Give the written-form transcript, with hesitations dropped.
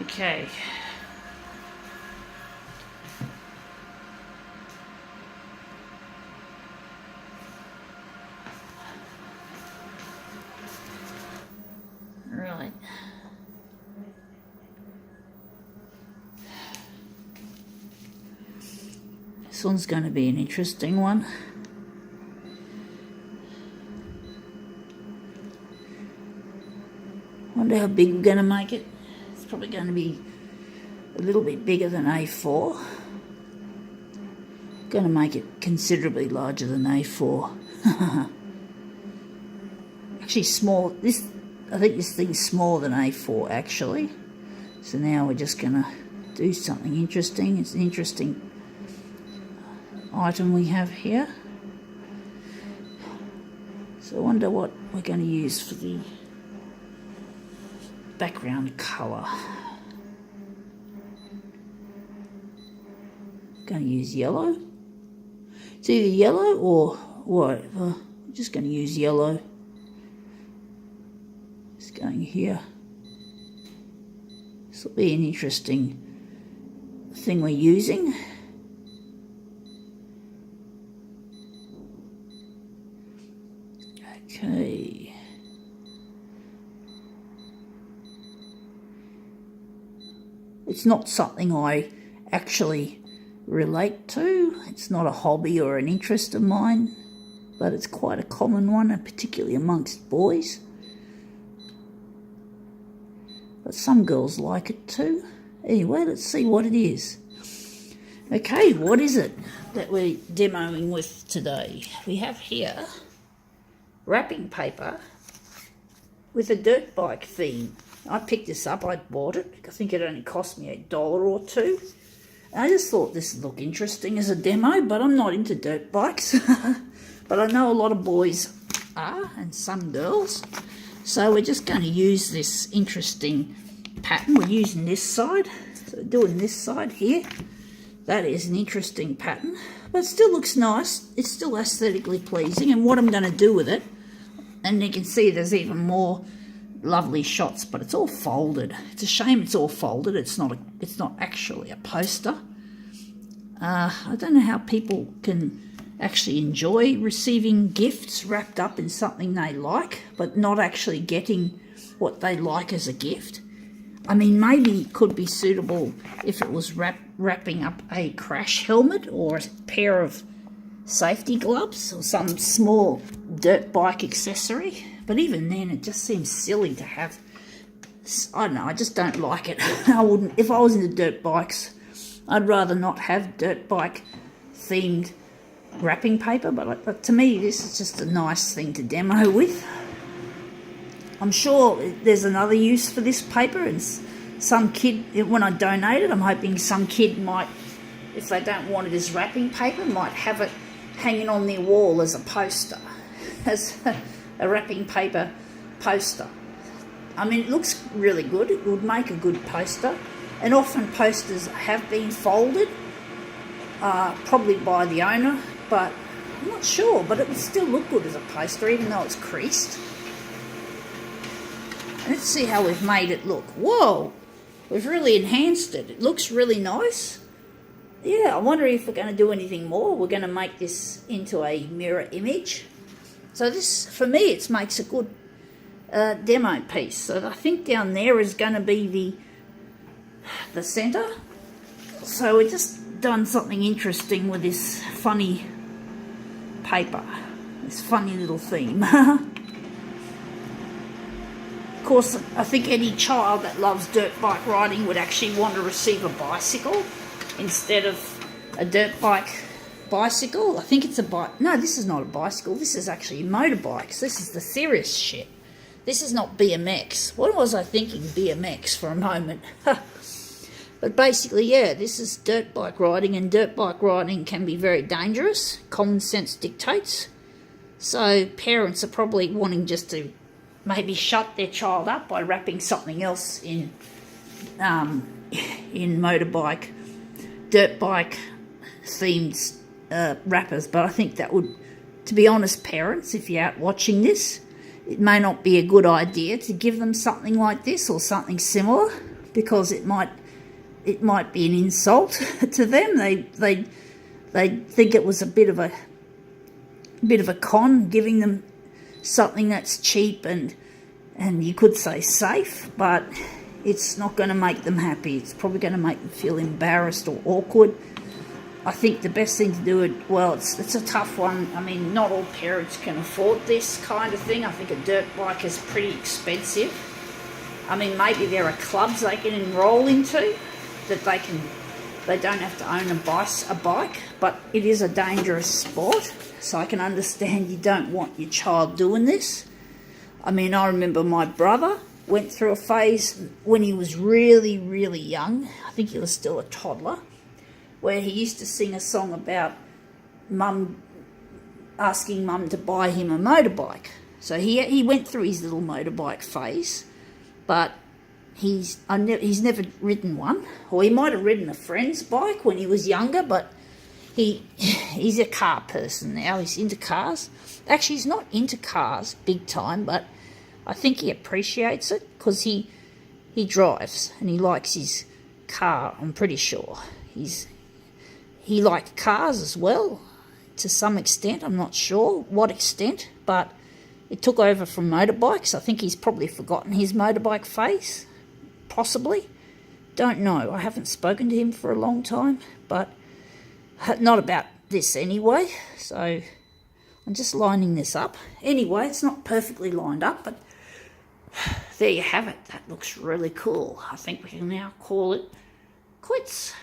Okay. Right. This one's going to be an interesting one. Wonder how big we're going to make it. It's probably going to be a little bit bigger than A4. Going to make it considerably larger than A4. Actually small. I think this thing's smaller than A4 actually. So now we're just going to do something interesting. It's an interesting item we have here. So I wonder what we're going to use for the background colour. Going to use yellow. It's either yellow or whatever. I'm just going to use yellow. Just going here. This will be an interesting thing we're using. Okay. It's not something I actually relate to. It's not a hobby or an interest of mine, but it's quite a common one, and particularly amongst boys. But some girls like it too. Anyway, let's see what it is. Okay, what is it that we're demoing with today? We have here wrapping paper with a dirt bike theme. I picked this up, I bought it. I think it only cost me $1 or $2. And I just thought this would look interesting as a demo, but I'm not into dirt bikes. But I know a lot of boys are, and some girls. So we're just going to use this interesting pattern. We're using this side, so doing this side here. That is an interesting pattern, but it still looks nice. It's still aesthetically pleasing, and what I'm going to do with it, and you can see there's even more lovely shots, but it's all folded. It's a shame it's all folded. It's not actually a poster. I don't know how people can actually enjoy receiving gifts wrapped up in something they like, but not actually getting what they like as a gift. I mean, maybe it could be suitable if it was wrapping up a crash helmet or a pair of safety gloves or some small dirt bike accessory. But even then, it just seems silly to have. I don't know, I just don't like it. I wouldn't, if I was into dirt bikes, I'd rather not have dirt bike themed wrapping paper, but to me this is just a nice thing to demo with. I'm sure there's another use for this paper, and some kid, when I donate it, I'm hoping some kid might, if they don't want it as wrapping paper, might have it hanging on their wall as a poster, as a wrapping paper poster. I mean, it looks really good. It would make a good poster, and often posters have been folded, probably by the owner, but I'm not sure, but it would still look good as a poster even though it's creased. Let's see how we've made it look. Whoa, we've really enhanced it. It looks really nice. Yeah, I wonder if we're going to do anything more. We're going to make this into a mirror image. So this, for me, it makes a good demo piece. So I think down there is going to be the centre. So we've just done something interesting with this funny paper, this funny little theme. Of course, I think any child that loves dirt bike riding would actually want to receive a bicycle instead of a dirt bike bicycle. I think it's a bike. No, this is not a bicycle. This is actually motorbikes. This is the serious shit. This is not BMX. What was I thinking? BMX for a moment. But basically, yeah, this is dirt bike riding, and dirt bike riding can be very dangerous. Common sense dictates. So parents are probably wanting just to maybe shut their child up by wrapping something else in motorbike, dirt bike themed wrappers. But I think that would, to be honest, parents, if you're out watching this, it may not be a good idea to give them something like this or something similar. because it might be an insult to them. They think it was a bit of a con, giving them something that's cheap and you could say safe, but it's not going to make them happy. It's probably going to make them feel embarrassed or awkward. I think the best thing to do it's a tough one. I mean, not all parents can afford this kind of thing. I think a dirt bike is pretty expensive. I mean, maybe there are clubs they can enroll into that they don't have to own a bike, but it is a dangerous sport, so I can understand you don't want your child doing this. I mean, I remember my brother went through a phase when he was really, really young. I think he was still a toddler, where he used to sing a song about asking mum to buy him a motorbike. So he went through his little motorbike phase, but he's never ridden one. Or he might have ridden a friend's bike when he was younger, but he's a car person now. He's into cars. Actually, he's not into cars big time, but I think he appreciates it because he drives and he likes his car, I'm pretty sure. He liked cars as well, to some extent. I'm not sure what extent, but it took over from motorbikes. I think he's probably forgotten his motorbike phase, possibly. Don't know. I haven't spoken to him for a long time, but not about this anyway. So I'm just lining this up. Anyway, it's not perfectly lined up, but there you have it. That looks really cool. I think we can now call it quits.